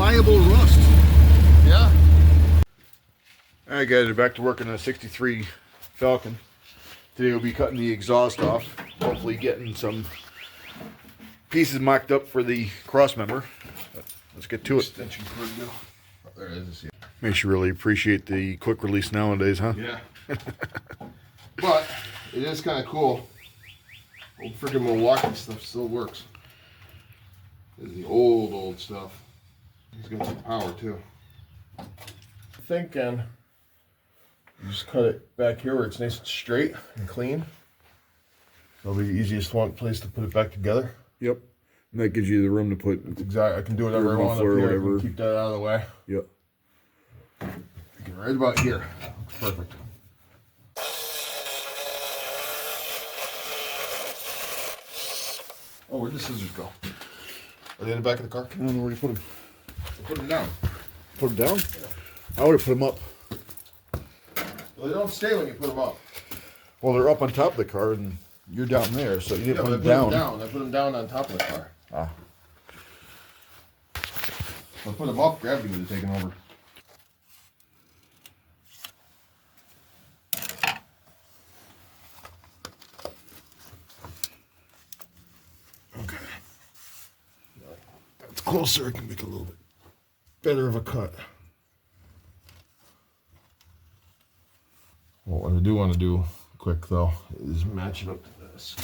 pliable rust. Yeah. All right, guys, we're back to work on a '63 Falcon. Today we'll be cutting the exhaust off. Hopefully getting some pieces mocked up for the cross member. Let's get to it. Extension cord go. Oh, there it is. Yeah. Makes you really appreciate the quick release nowadays, huh? Yeah. But it is kind of cool. Old freaking Milwaukee stuff still works. This is the old stuff. It's got some power too. Thinking you just cut it back here where it's nice and straight and clean. That'll be the easiest place to put it back together. Yep. And that gives you the room to put. Exactly. I can do whatever I want up here. I can keep that out of the way. Yep. Right about here. Perfect. Oh, where'd the scissors go? Are they in the back of the car? I don't know where you put them. Put them down. Put them down? I would have put them up. Well, they don't stay when you put them up. Well, they're up on top of the car, and you're down there, so you didn't put them down. down. I put them down on top of the car. Ah. If I put them up, gravity would have taken over. Okay. That's closer. I can make a little bit better of a cut. Well, what I do want to do quick though is match it up to this.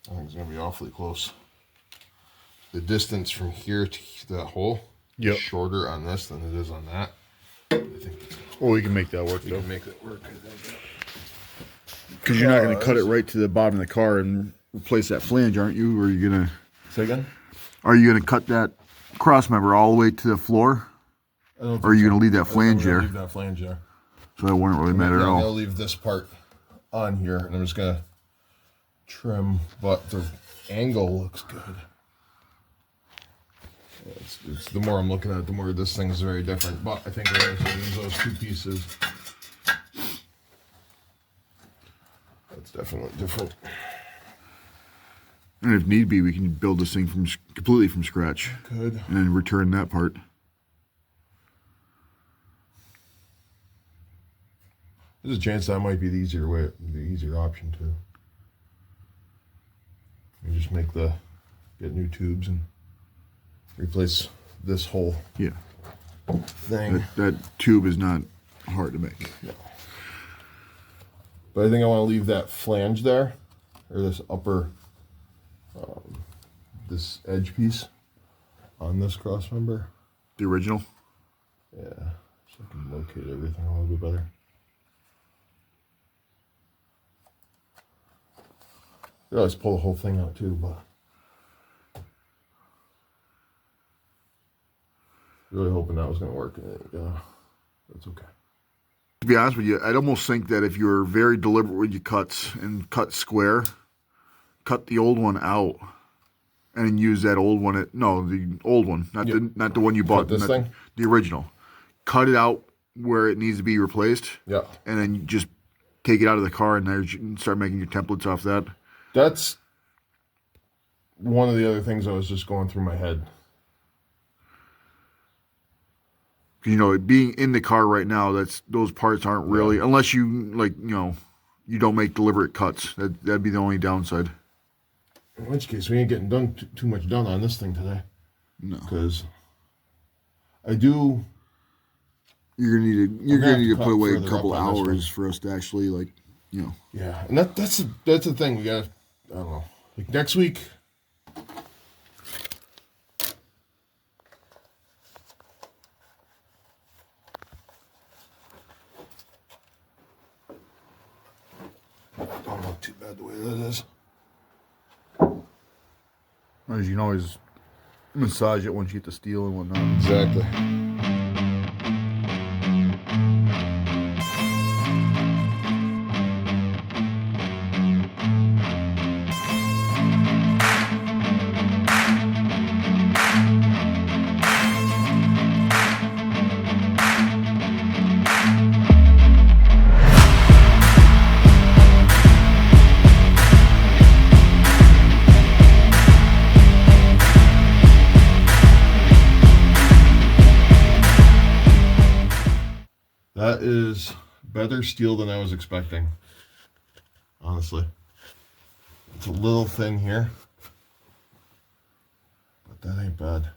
I think it's going to be awfully close. The distance from here to the hole is shorter on this than it is on that. I think Well, we can make that work, we though. can make it work. Because you're not going to cut it right to the bottom of the car and replace that flange, aren't you? Or are you going to... Say again? Are you going to cut that cross member all the way to the floor? Or are you going to leave that flange there? Leave that flange there. So that wouldn't really matter at all. I'll leave this part on here, and I'm just going to trim, but the angle looks good. It's the more I'm looking at it, the more this thing is very different. But I think we're going to use those two pieces. That's definitely different. And if need be, we can build this thing from completely from scratch. Good. And then return that part. There's a chance that might be the easier way, the easier option too. You just get new tubes and replace this whole thing. That tube is not hard to make. No. But I think I want to leave that flange there, or this upper, this edge piece on this cross member. The original? Yeah, so I can locate everything a little bit better. You always pull the whole thing out too, but really hoping that was going to work. That's okay. To be honest with you, I'd almost think that if you're very deliberate with your cuts and cut square, cut the old one out and use that old one. The old one, not the one you bought. This thing? The original. Cut it out where it needs to be replaced. Yeah. And then you just take it out of the car and start making your templates off that. That's one of the other things I was just going through my head. You know, being in the car right now, those parts aren't really, unless you you don't make deliberate cuts. That'd be the only downside. In which case, we ain't getting too much done on this thing today. No, because I do. You're gonna need to put away a couple hours for us to actually Yeah, and that's the thing. We got. I don't know. Like next week. Don't look too bad the way that is. As you can always massage it once you get the steel and whatnot. Exactly. better steel than I was expecting. Honestly. It's a little thin here, but that ain't bad.